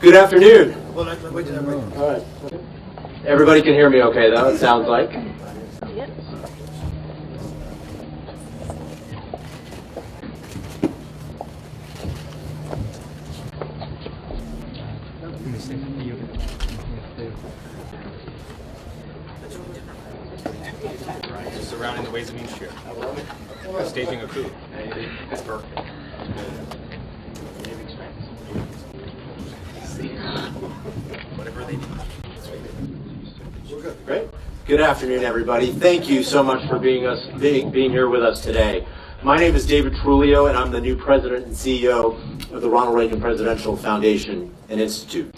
Good afternoon. All right. Everybody can hear me okay, though, it sounds like. Surrounding the Ways and Means chair. Staging a coup. It's perfect. Whatever they need. We're good. Great. Good afternoon, everybody. Thank you so much for being here with us today. My name is David Trulio, and I'm the new president and CEO of the Ronald Reagan Presidential Foundation and Institute.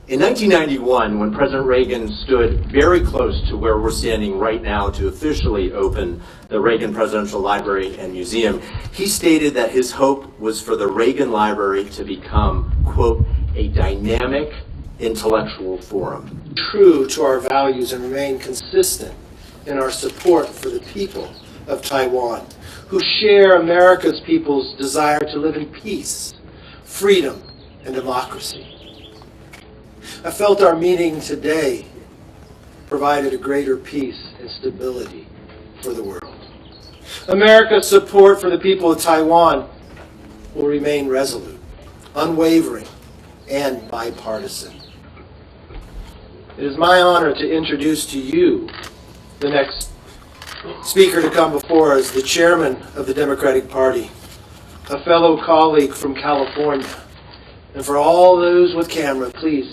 In 1991, when President Reagan stood very close to where we're standing right now to officially open the Reagan Presidential Library and Museum, he stated that his hope was for the Reagan Library to become, quote, a dynamic intellectual forum. True to our values and remain consistent in our support for the people of Taiwan, who share America's people's desire to live in peace, freedom, and democracy. I felt our meeting today provided a greater peace and stability for the world. America's support for the people of Taiwan will remain resolute, unwavering, and bipartisan. It is my honor to introduce to you the next speaker to come before us, the chairman of the Democratic Party, a fellow colleague from California. And for all those with camera, please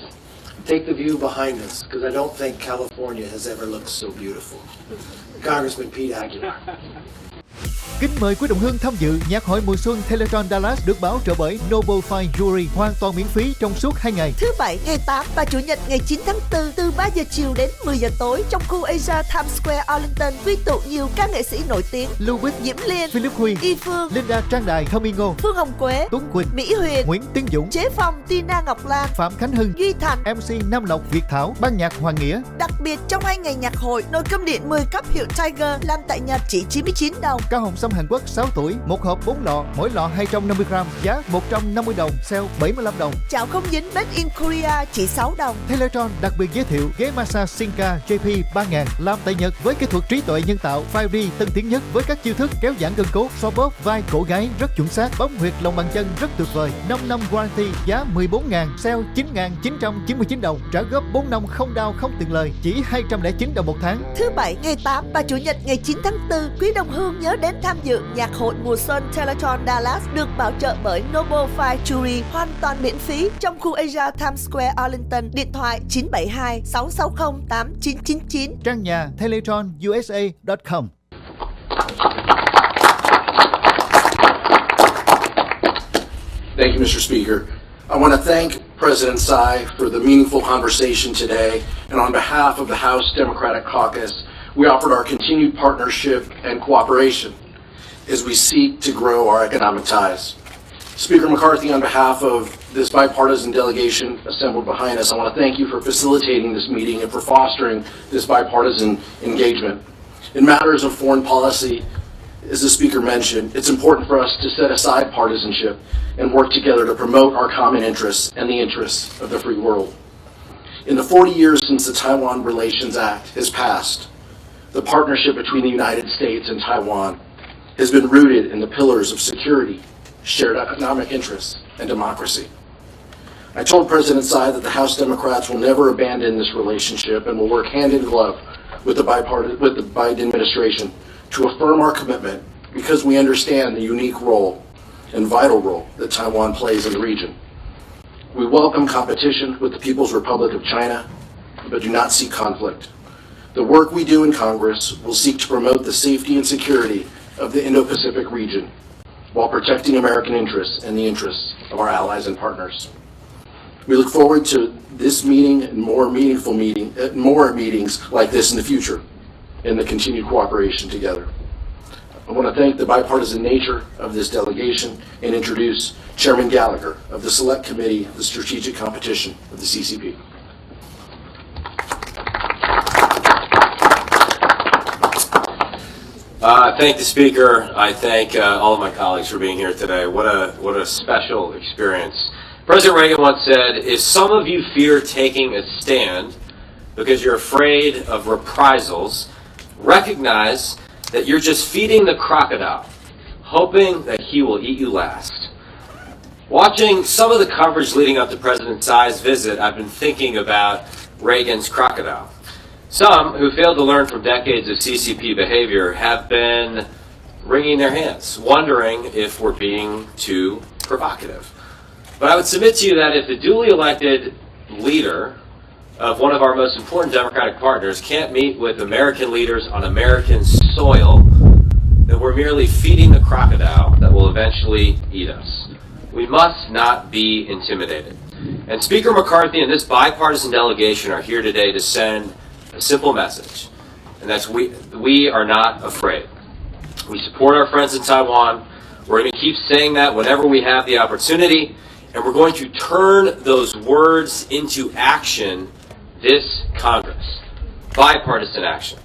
take the view behind us, because I don't think California has ever looked so beautiful. Congressman Pete Aguilar. Kính mời quý đồng hương tham dự nhạc hội mùa xuân Teletron Dallas được bảo trợ bởi Noble Fine Jewelry, hoàn toàn miễn phí trong suốt 2 ngày. Thứ Bảy ngày 8 và Chủ nhật ngày 9 tháng 4 từ 3 giờ chiều đến 10 giờ tối trong khu Asia Times Square Arlington quy tụ nhiều các nghệ sĩ nổi tiếng: Louis, Diễm Liên, Philip Huy, Y Phương, Linda Trang Đài, Tommy Ngô, Phương Hồng Quế, Tuấn Quỳnh, Mỹ Huyền, Nguyễn Tiến Dũng, Chế Phong, Tina Ngọc Lan, Phạm Khánh Hưng, Duy Thành, MC Nam Lộc, Việt Thảo, ban nhạc Hoàng Nghĩa. Đặc biệt trong 2 ngày nhạc hội, nồi cơm điện 10 cấp hiệu Tiger làm tại Nhật chỉ 99 đồng. Cao hồng sâm Hàn Quốc 6 tuổi, một hộp 4 lọ, mỗi lọ 250 gram, giá 150 đồng, sale 75 đồng. Chảo không dính Made in Korea chỉ 6 đồng. Teletron đặc biệt giới thiệu ghế massage Sinca JP 3000 làm tại Nhật với kỹ thuật trí tuệ nhân tạo 5D tân tiến nhất với các chiêu thức kéo giãn gân cốt, xoa bóp vai cổ gáy rất chuẩn xác, bấm huyệt lòng bàn chân rất tuyệt vời. 5 năm warranty giá 14.000, sale 9.999 đồng, trả góp 4 năm không đau không tiền lời, chỉ 209 đồng một tháng. Thứ Bảy ngày 8 và Chủ nhật ngày 9 tháng 4, quý đồng hương nhớ đến tham dự nhạc hội mùa xuân Teletron Dallas được bảo trợ bởi Noble Fine Jewelry, hoàn toàn miễn phí trong khu Asia Times Square Arlington. Điện thoại 972 660 8999. Trang nhà teletronusa.com. Thank you, Mr. Speaker. I want to thank President Tsai for the meaningful conversation today, and on behalf of the House Democratic Caucus, we offered our continued partnership and cooperation as we seek to grow our economic ties. Speaker McCarthy, on behalf of this bipartisan delegation assembled behind us, I want to thank you for facilitating this meeting and for fostering this bipartisan engagement. In matters of foreign policy, as the Speaker mentioned, it's important for us to set aside partisanship and work together to promote our common interests and the interests of the free world. In the 40 years since the Taiwan Relations Act has passed, the partnership between the United States and Taiwan has been rooted in the pillars of security, shared economic interests, and democracy. I told President Tsai that the House Democrats will never abandon this relationship and will work hand in glove with the Biden administration to affirm our commitment because we understand the unique role and vital role that Taiwan plays in the region. We welcome competition with the People's Republic of China, but do not seek conflict. The work we do in Congress will seek to promote the safety and security of the Indo-Pacific region while protecting American interests and the interests of our allies and partners. We look forward to this meeting and more meetings like this in the future and the continued cooperation together. I want to thank the bipartisan nature of this delegation and introduce Chairman Gallagher of the Select Committee of the Strategic Competition of the CCP. Thank the Speaker. I thank all of my colleagues for being here today. What a special experience. President Reagan once said, if some of you fear taking a stand because you're afraid of reprisals, recognize that you're just feeding the crocodile, hoping that he will eat you last. Watching some of the coverage leading up to President Tsai's visit, I've been thinking about Reagan's crocodile. Some who failed to learn from decades of CCP behavior have been wringing their hands, wondering if we're being too provocative. But I would submit to you that if the duly elected leader of one of our most important Democratic partners can't meet with American leaders on American soil, then we're merely feeding the crocodile that will eventually eat us. We must not be intimidated. And Speaker McCarthy and this bipartisan delegation are here today to send a simple message, and that's we are not afraid. We support our friends in Taiwan. We're going to keep saying that whenever we have the opportunity, and we're going to turn those words into action this Congress. Bipartisan action.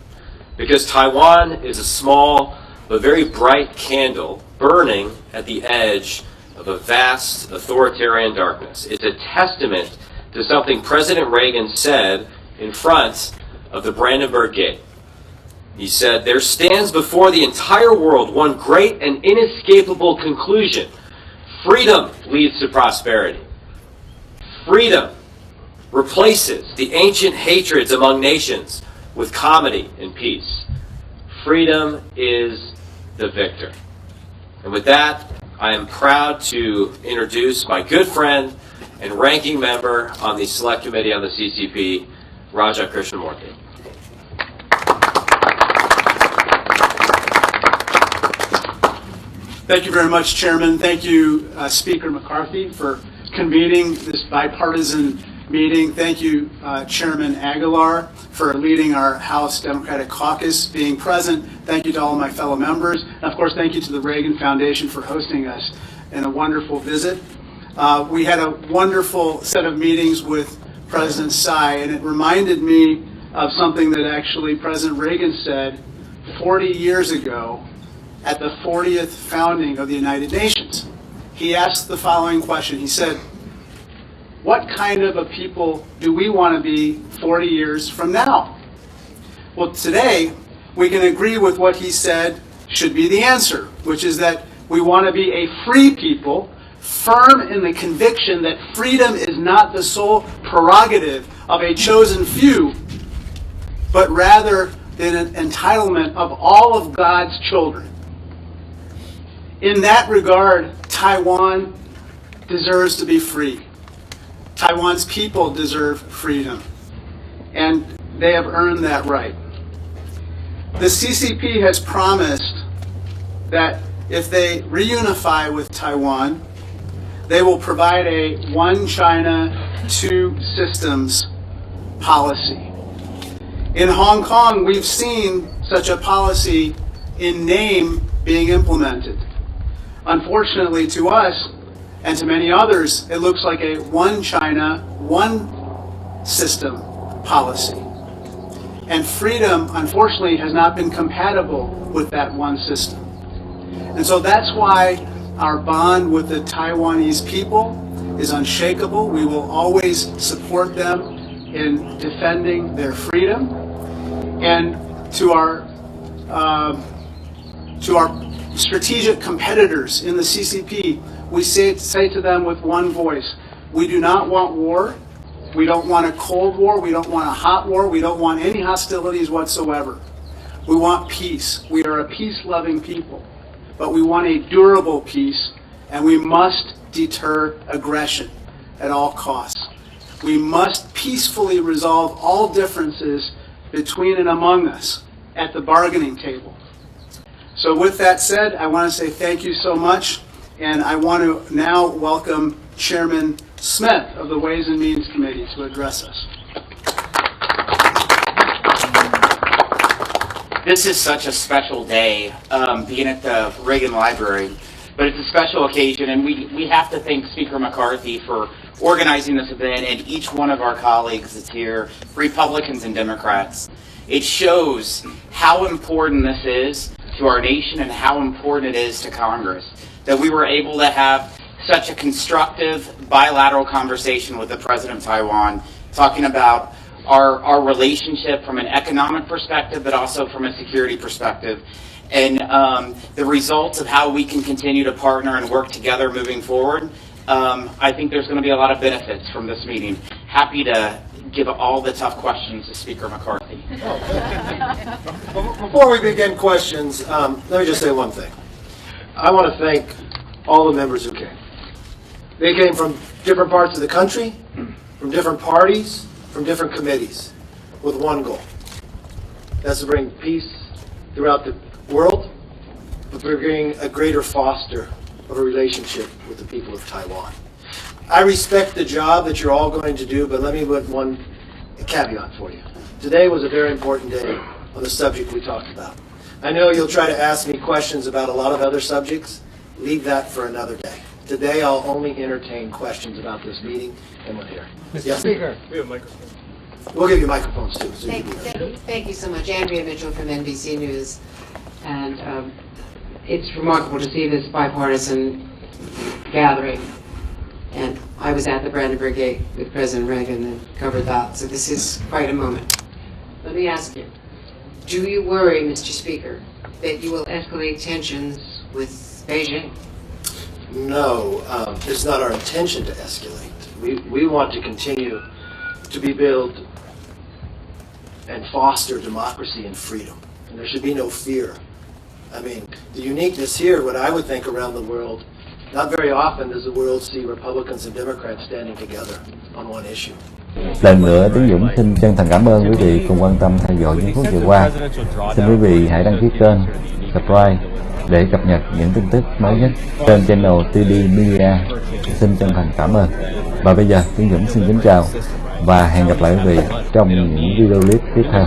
Because Taiwan is a small but very bright candle burning at the edge of a vast authoritarian darkness. It's a testament to something President Reagan said in front of the Brandenburg Gate. He said, there stands before the entire world one great and inescapable conclusion. Freedom leads to prosperity. Freedom replaces the ancient hatreds among nations with comedy and peace. Freedom is the victor. And with that, I am proud to introduce my good friend and ranking member on the Select Committee on the CCP, Raja Krishnamurthy. Thank you very much, Chairman. Thank you, Speaker McCarthy, for convening this bipartisan meeting. Thank you, Chairman Aguilar, for leading our House Democratic Caucus, being present. Thank you to all of my fellow members. And of course, thank you to the Reagan Foundation for hosting us in a wonderful visit. We had a wonderful set of meetings with President Tsai, and it reminded me of something that actually President Reagan said 40 years ago at the 40th founding of the United Nations. He asked the following question. He said, what kind of a people do we want to be 40 years from now? Well, today, we can agree with what he said should be the answer, which is that we want to be a free people, firm in the conviction that freedom is not the sole prerogative of a chosen few, but rather an entitlement of all of God's children. In that regard, Taiwan deserves to be free. Taiwan's people deserve freedom, and they have earned that right. The CCP has promised that if they reunify with Taiwan, they will provide a one China, two systems policy. In Hong Kong, we've seen such a policy in name being implemented. Unfortunately to us, and to many others, it looks like a one China, one system policy. And freedom, unfortunately, has not been compatible with that one system. And so that's why our bond with the Taiwanese people is unshakable. We will always support them in defending their freedom. And to our strategic competitors in the CCP, we say to them with one voice, we do not want war. We don't want a cold war. We don't want a hot war. We don't want any hostilities whatsoever. We want peace. We are a peace-loving people. But we want a durable peace, and we must deter aggression at all costs. We must peacefully resolve all differences between and among us at the bargaining table. So with that said, I want to say thank you so much, and I want to now welcome Chairman Smith of the Ways and Means Committee to address us. This is such a special day, being at the Reagan Library, but it's a special occasion, and we have to thank Speaker McCarthy for organizing this event and each one of our colleagues that's here, Republicans and Democrats. It shows how important this is to our nation and how important it is to Congress that we were able to have such a constructive bilateral conversation with the President of Taiwan, talking about our relationship from an economic perspective, but also from a security perspective, and the results of how we can continue to partner and work together moving forward. I think there's going to be a lot of benefits from this meeting. Happy to give all the tough questions to Speaker McCarthy. Before we begin questions, let me just say one thing. I want to thank all the members who came. They came from different parts of the country, from different parties, from different committees, with one goal. That's to bring peace throughout the world, but bring a greater foster of a relationship with the people of Taiwan. I respect the job that you're all going to do, but let me put one caveat for you. Today was a very important day on the subject we talked about. I know you'll try to ask me questions about a lot of other subjects. Leave that for another day. Today I'll only entertain questions about this meeting and we're here. Mr. Speaker. We have a microphone. We'll give you microphones too. So Thank you so much. Andrea Mitchell from NBC News. And it's remarkable to see this bipartisan gathering. And I was at the Brandenburg Gate with President Reagan and covered that. So this is quite a moment. Let me ask you, do you worry, Mr. Speaker, that you will escalate tensions with Beijing? No, it's not our intention to escalate. We want to continue to build and foster democracy and freedom. And there should be no fear. I mean, the uniqueness here, what I would think around the world, not very often does the world see Republicans and Democrats standing together on one issue. Lần nữa, Tiến Dũng xin chân thành cảm ơn quý vị cùng quan tâm theo dõi những phút vừa qua. Xin quý vị hãy đăng ký kênh, subscribe để cập nhật những tin tức mới nhất trên channel TD Media. Xin chân thành cảm ơn. Và bây giờ, Tiến Dũng xin kính chào và hẹn gặp lại quý vị trong những video clip tiếp theo.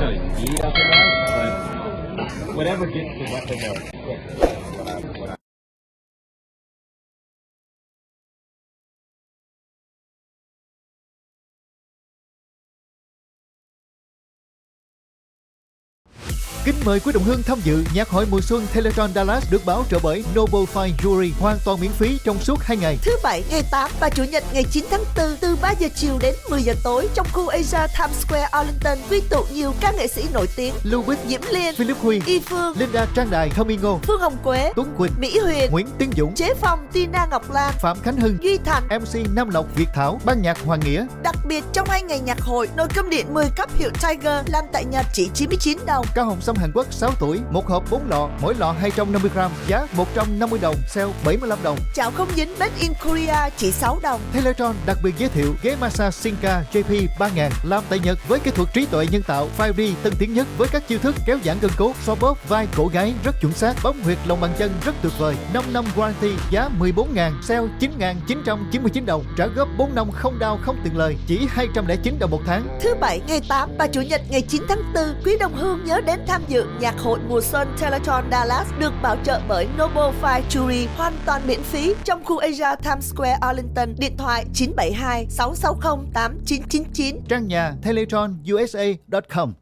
Kính mời quý đồng hương tham dự nhạc hội mùa xuân Teletron Dallas được bảo trợ bởi Noble Fine Jewelry, hoàn toàn miễn phí trong suốt 2 ngày. Thứ Bảy ngày 8 và Chủ nhật ngày 9 tháng 4 từ 3 giờ chiều đến 10 giờ tối trong khu Asia Times Square Arlington quy tụ nhiều ca nghệ sĩ nổi tiếng: Lưu Bích, Diễm Liên, Philip Huy, Y Phương, Linda Trang Đài, Thơ My Ngô, Phương Hồng Quế, Tuấn Quỳnh, Mỹ Huyền, Nguyễn Tiến Dũng, Chế Phong, Tina Ngọc Lan, Phạm Khánh Hưng, Duy Thành, MC Nam Lộc, Việt Thảo, ban nhạc Hoàng Nghĩa. Đặc biệt trong 2 ngày nhạc hội, nồi cơm điện 10 cup hiệu Tiger làm tại Nhật chỉ 99 đồng. Cao hồng sâm Hàn Quốc 6 tuổi, một hộp 4 lọ, mỗi lọ 250g, giá 150 đồng, sale 75 đồng. Chảo không dính Made in Korea chỉ 6 đồng. Teletron đặc biệt giới thiệu ghế massage Sinca JP 3000 làm tại Nhật với kỹ thuật trí tuệ nhân tạo 5D tân tiến nhất với các chiêu thức kéo giãn gân cốt, xoa bóp vai cổ gáy rất chuẩn xác, bấm huyệt lòng bàn chân rất tuyệt vời. 5 năm warranty, giá 14.000, sale 9.999 đồng, trả góp 4 năm không đau không tiền lời, chỉ 209 đồng một tháng. Thứ Bảy ngày 8 và Chủ nhật ngày 9 tháng 4, quý đồng hương nhớ đến tham dự nhạc hội mùa xuân Teletron Dallas được bảo trợ bởi Noble Fine Jewelry, hoàn toàn miễn phí trong khu Asia Times Square Arlington. Điện thoại 972 660 8999. Trang nhà teletronusa.com.